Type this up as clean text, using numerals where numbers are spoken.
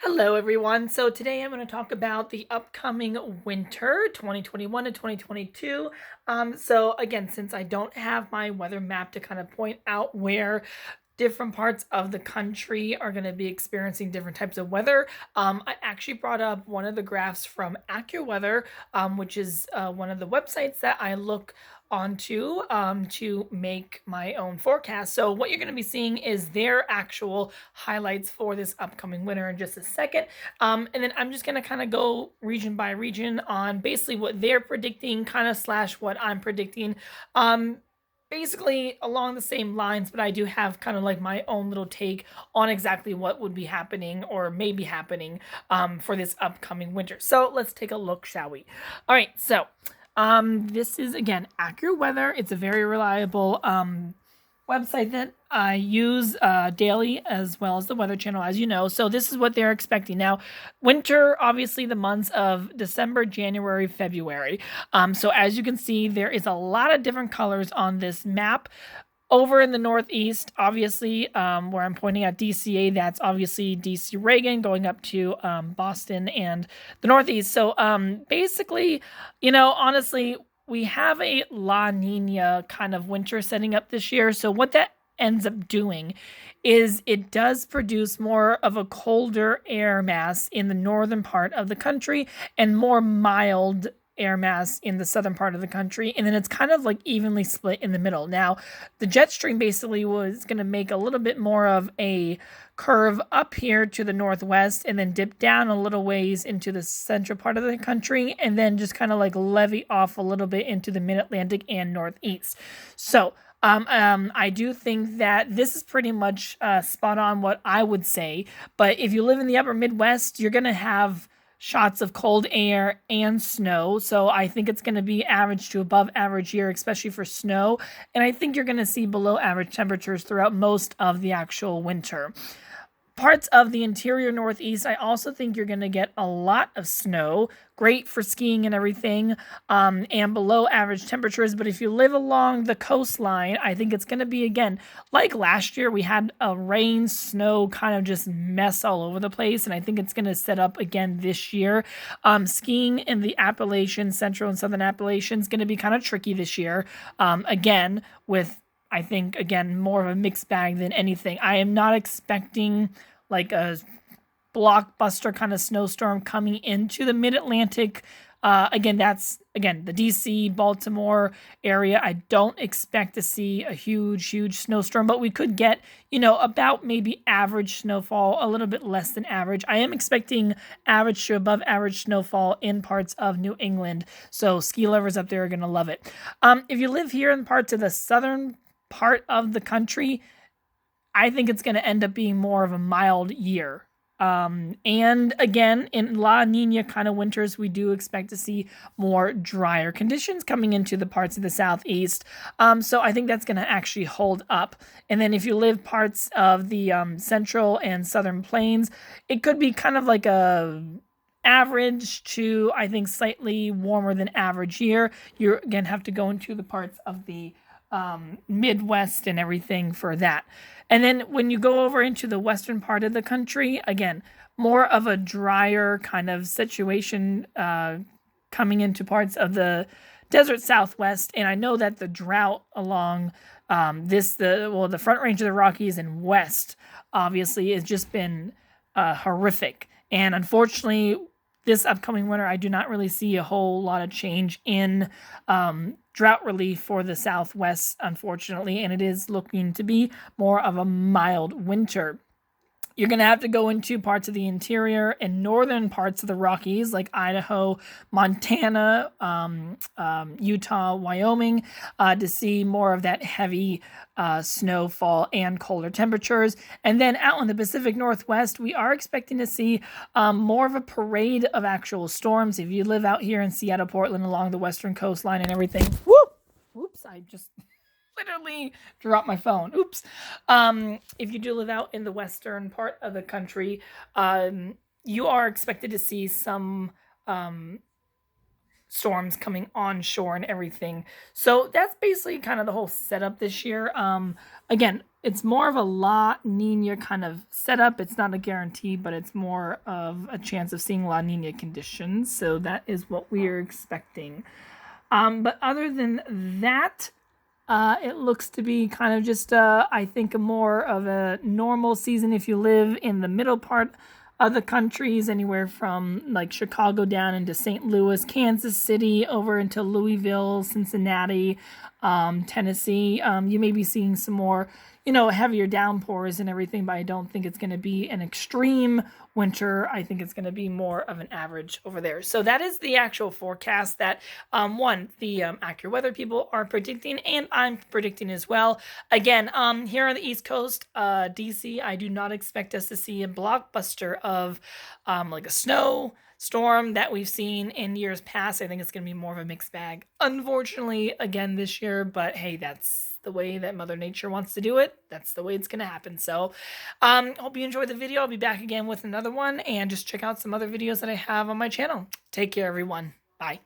Hello, everyone. So today I'm going to talk about the upcoming winter 2021 to 2022. So again, since I don't have my weather map to kind of point out where different parts of the country are going to be experiencing different types of weather. I actually brought up one of the graphs from AccuWeather, which is one of the websites that I look onto to make my own forecast. So what you're going to be seeing is their actual highlights for this upcoming winter in just a second. And then I'm just going to kind of go region by region on basically what they're predicting, kind of slash what I'm predicting. Basically along the same lines, but I do have kind of like my own little take on exactly what would be happening or may be happening for this upcoming winter. So let's take a look, shall we? All right, so this is again AccuWeather. It's a very reliable website that I use daily as well as the Weather Channel, as you know. So this is what they're expecting now. Winter, obviously, the months of December, January, February. So as you can see, there is a lot of different colors on this map. Over in the Northeast, obviously, where I'm pointing at DCA, that's obviously DC Reagan going up to Boston and the Northeast. So basically, honestly, we have a La Nina kind of winter setting up this year. So what that ends up doing is it does produce more of a colder air mass in the northern part of the country and more mild air mass in the southern part of the country, and then it's kind of like evenly split in the middle. Now the jet stream basically was going to make a little bit more of a curve up here to the northwest and then dip down a little ways into the central part of the country and then just kind of like levy off a little bit into the mid-Atlantic and northeast. So I do think that this is pretty much spot on what I would say. But if you live in the upper Midwest, you're going to have shots of cold air and snow. So I think it's going to be average to above average year, especially for snow. And I think you're going to see below average temperatures throughout most of the actual winter. Parts of the interior Northeast, I also think you're going to get a lot of snow, great for skiing and everything, and below average temperatures. But if you live along the coastline, I think it's going to be, again, like last year, we had a rain, snow kind of just mess all over the place. And I think it's going to set up again this year. Skiing in the Appalachians, Central and Southern Appalachians, is going to be kind of tricky this year. Again, with I think, again, more of a mixed bag than anything. I am not expecting like a blockbuster kind of snowstorm coming into the mid-Atlantic. Again, that's the DC, Baltimore area. I don't expect to see a huge snowstorm, but we could get, about maybe average snowfall, a little bit less than average. I am expecting average to above average snowfall in parts of New England. So ski lovers up there are going to love it. If you live here in parts of the southern part of the country, I think it's going to end up being more of a mild year. And again, in La Nina kind of winters, we do expect to see more drier conditions coming into the parts of the southeast. So I think that's going to actually hold up. And then if you live parts of the central and southern plains, it could be kind of like a average to, I think, slightly warmer than average year. You're again have to go into the parts of the Midwest and everything for that. And then when you go over into the western part of the country, again, more of a drier kind of situation coming into parts of the desert Southwest. And I know that the drought along the Front Range of the Rockies and west obviously has just been horrific. And unfortunately, this upcoming winter, I do not really see a whole lot of change in drought relief for the Southwest, unfortunately, and it is looking to be more of a mild winter. You're going to have to go into parts of the interior and northern parts of the Rockies, like Idaho, Montana, Utah, Wyoming, to see more of that heavy snowfall and colder temperatures. And then out in the Pacific Northwest, we are expecting to see more of a parade of actual storms. If you live out here in Seattle, Portland, along the western coastline and everything, whoops, I just literally dropped my phone. Oops. If you do live out in the western part of the country, you are expected to see some storms coming onshore and everything. So that's basically kind of the whole setup this year. Again, It's more of a La Nina kind of setup. It's not a guarantee, but it's more of a chance of seeing La Nina conditions. So that is what we are expecting. But other than that, it looks to be kind of just, I think, more of a normal season if you live in the middle part of the countries, anywhere from like Chicago down into St. Louis, Kansas City, over into Louisville, Cincinnati, Tennessee. You may be seeing some more, heavier downpours and everything, but I don't think it's going to be an extreme winter. I think it's going to be more of an average over there. So that is the actual forecast that the AccuWeather people are predicting, and I'm predicting as well. Again, here on the East Coast, DC, I do not expect us to see a blockbuster of like a snow storm that we've seen in years past. I think it's going to be more of a mixed bag, unfortunately, again this year. But hey, that's the way that Mother Nature wants to do it. That's the way it's going to happen. So, hope you enjoyed the video. I'll be back again with another one, and just check out some other videos that I have on my channel. Take care, everyone. Bye.